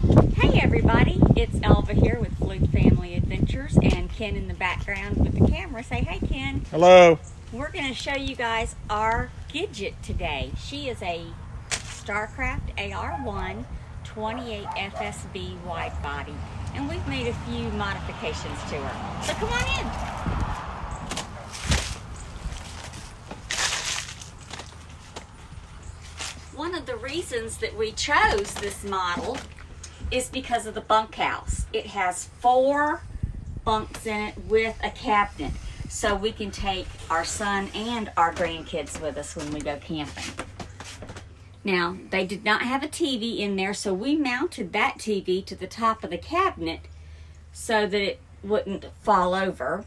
Hey everybody, it's Elva here with Flute Family Adventures and Ken in the background with the camera. Say hey Ken. Hello. We're going to show you guys our Gidget today. She is a Starcraft AR1 28 FSB wide body, and we've made a few modifications to her. So come on in. One of the reasons that we chose this model is because of the bunkhouse. It has 4 bunks in it with a cabinet, so we can take our son and our grandkids with us when we go camping. Now, they did not have a TV in there, so we mounted that TV to the top of the cabinet so that it wouldn't fall over,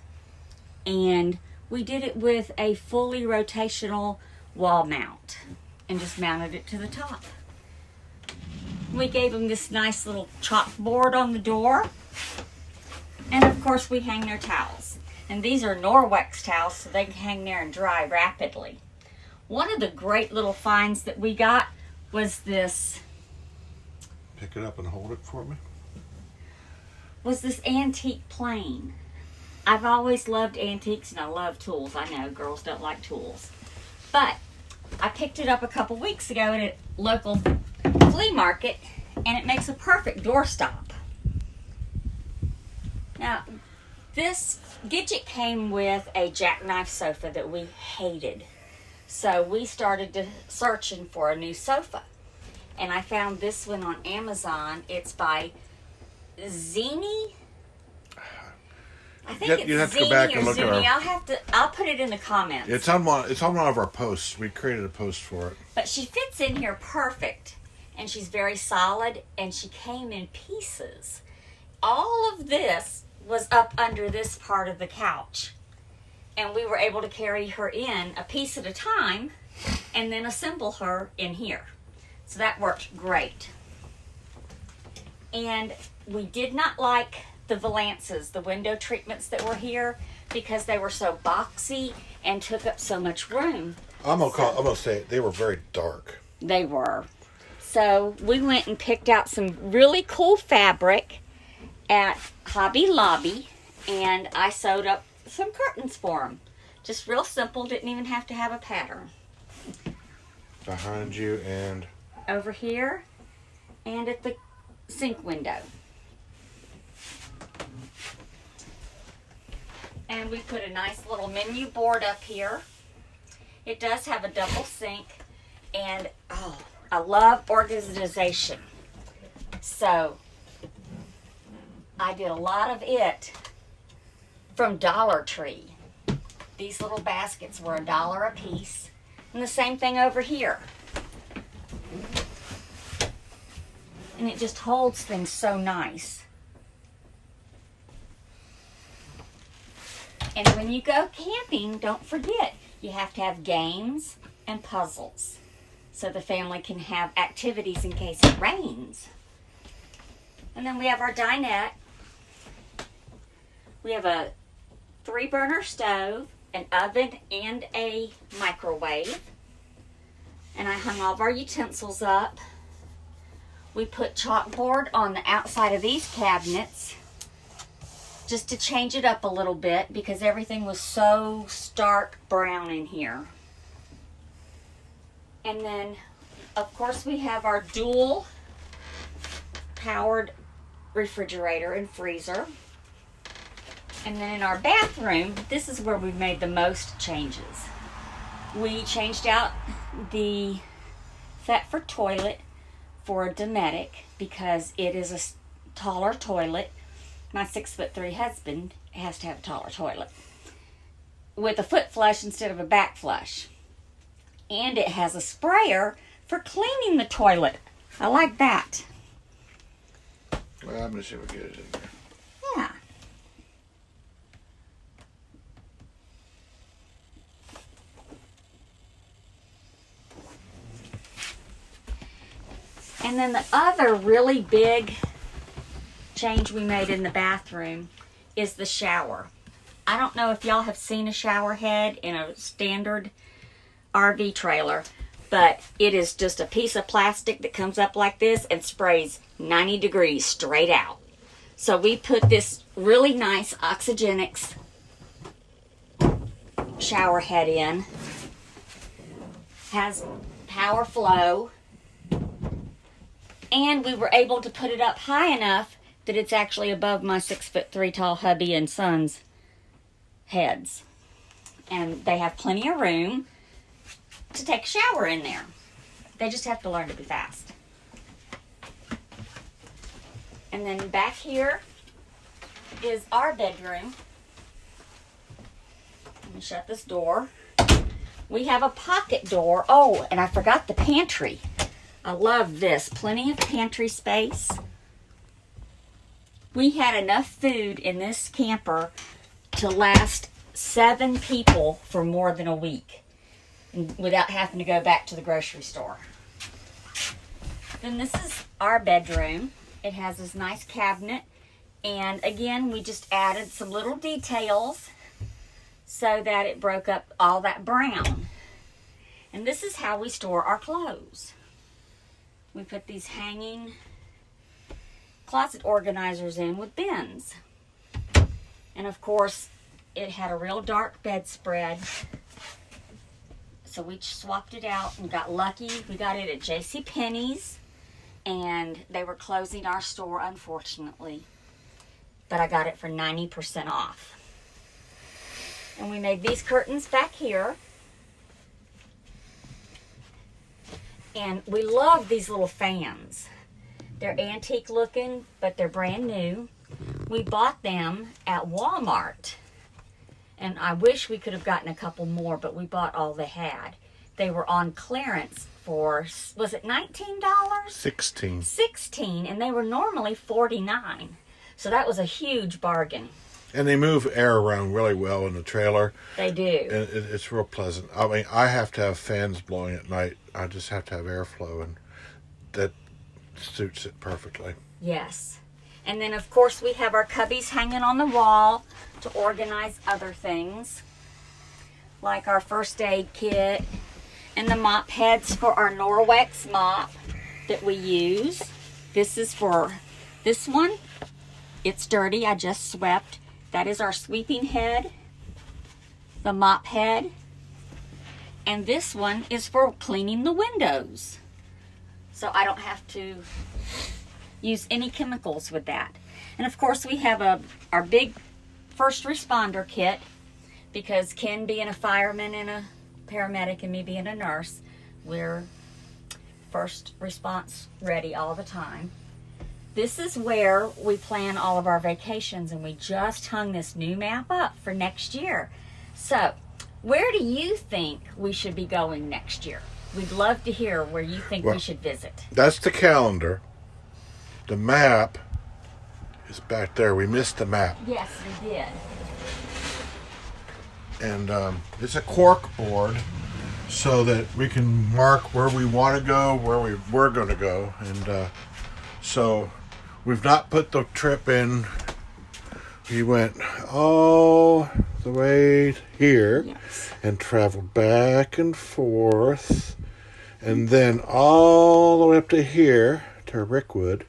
and we did it with a fully rotational wall mount and just mounted it to the top. We gave them this nice little chalkboard on the door. And of course we hang their towels. And these are Norwex towels, so they can hang there and dry rapidly. One of the great little finds that we got was this. Pick it up and hold it for me. Was this antique plane. I've always loved antiques and I love tools. I know girls don't like tools. But I picked it up a couple weeks ago at a local flea market, and it makes a perfect doorstop. Now, this Gidget came with a jackknife sofa that we hated. So we started searching for a new sofa. And I found this one on Amazon. It's by Zini. I think You'd have it's to go Zini back or and look at Zuni. I'll put it in the comments. It's on one of our posts. We created a post for it. But she fits in here perfect. And she's very solid, and she came in pieces. All of this was up under this part of the couch. And we were able to carry her in a piece at a time and then assemble her in here. So that worked great. And we did not like the valances, the window treatments that were here, because they were so boxy and took up so much room. I'm gonna say they were very dark. They were. So we went and picked out some really cool fabric at Hobby Lobby, and I sewed up some curtains for them. Just real simple, didn't even have to have a pattern. Behind you and Over here and at the sink window. And we put a nice little menu board up here. It does have a double sink, and I love organization. So I did a lot of it from Dollar Tree. These little baskets were $1 a piece. And the same thing over here. And it just holds things so nice. And when you go camping, don't forget, you have to have games and puzzles, so the family can have activities in case it rains. And then we have our dinette. We have a 3-burner stove, an oven, and a microwave. And I hung all of our utensils up. We put chalkboard on the outside of these cabinets just to change it up a little bit because everything was so stark brown in here. And then, of course, we have our dual powered refrigerator and freezer. And then in our bathroom, this is where we've made the most changes. We changed out the Thetford toilet for a Dometic because it is a taller toilet. My 6'3" husband has to have a taller toilet with a foot flush instead of a back flush. And it has a sprayer for cleaning the toilet. I like that. Well, I'm gonna see if we get it in there. Yeah. And then the other really big change we made in the bathroom is the shower. I don't know if y'all have seen a shower head in a standard RV trailer, But it is just a piece of plastic that comes up like this and sprays 90 degrees straight out. So we put this really nice Oxygenics shower head in. Has power flow. And we were able to put it up high enough that it's actually above my 6'3" tall hubby and son's heads. And they have plenty of room to take a shower in there. They just have to learn to be fast. And then back here is our bedroom. Let me shut this door. We have a pocket door. Oh, and I forgot the pantry. I love this. Plenty of pantry space. We had enough food in this camper to last 7 people for more than a week without having to go back to the grocery store. Then this is our bedroom. It has this nice cabinet. And again, we just added some little details so that it broke up all that brown. And this is how we store our clothes. We put these hanging closet organizers in with bins. And of course, it had a real dark bedspread. So we swapped it out and got lucky. We got it at JCPenney's, and they were closing our store, unfortunately. But I got it for 90% off. And we made these curtains back here. And we love these little fans. They're antique looking, but they're brand new. We bought them at Walmart. And I wish we could have gotten a couple more, but we bought all they had. They were on clearance for, was it $19? $16, and they were normally $49. So that was a huge bargain. And they move air around really well in the trailer. They do. And it's real pleasant. I mean, I have to have fans blowing at night. I just have to have airflow, and that suits it perfectly. Yes. And then, of course, we have our cubbies hanging on the wall to organize other things, like our first aid kit and the mop heads for our Norwex mop that we use. This is for this one. It's dirty. I just swept. That is our sweeping head, the mop head. And this one is for cleaning the windows. So I don't have to use any chemicals with that. And of course we have our big first responder kit, because Ken being a fireman and a paramedic and me being a nurse, we're first response ready all the time. This is where we plan all of our vacations, and we just hung this new map up for next year. So where do you think we should be going next year? We'd love to hear where you think we should visit. That's the calendar. The map is back there. We missed the map. Yes, we did. And it's a cork board so that we can mark where we want to go, where we're going to go. And so we've not put the trip in. We went all the way here, yes, and traveled back and forth, and then all the way up to here to Rickwood,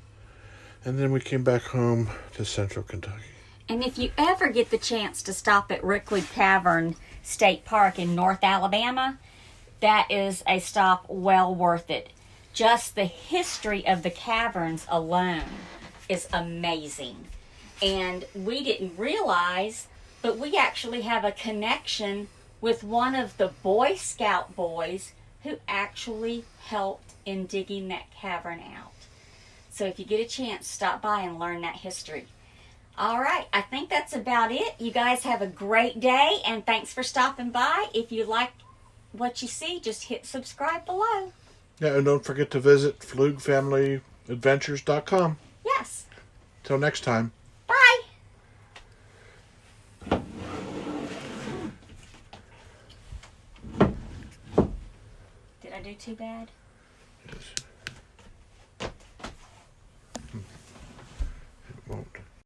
and then we came back home to Central Kentucky. And if you ever get the chance to stop at Rickwood Cavern State Park in North Alabama, that is a stop well worth it. Just the history of the caverns alone is amazing. And we didn't realize, but we actually have a connection with one of the Boy Scout boys who actually helped in digging that cavern out. So if you get a chance, stop by and learn that history. All right, I think that's about it. You guys have a great day, and thanks for stopping by. If you like what you see, just hit subscribe below. Yeah, and don't forget to visit flugfamilyadventures.com. Yes. Till next time. Bye. Did I do too bad? Yes.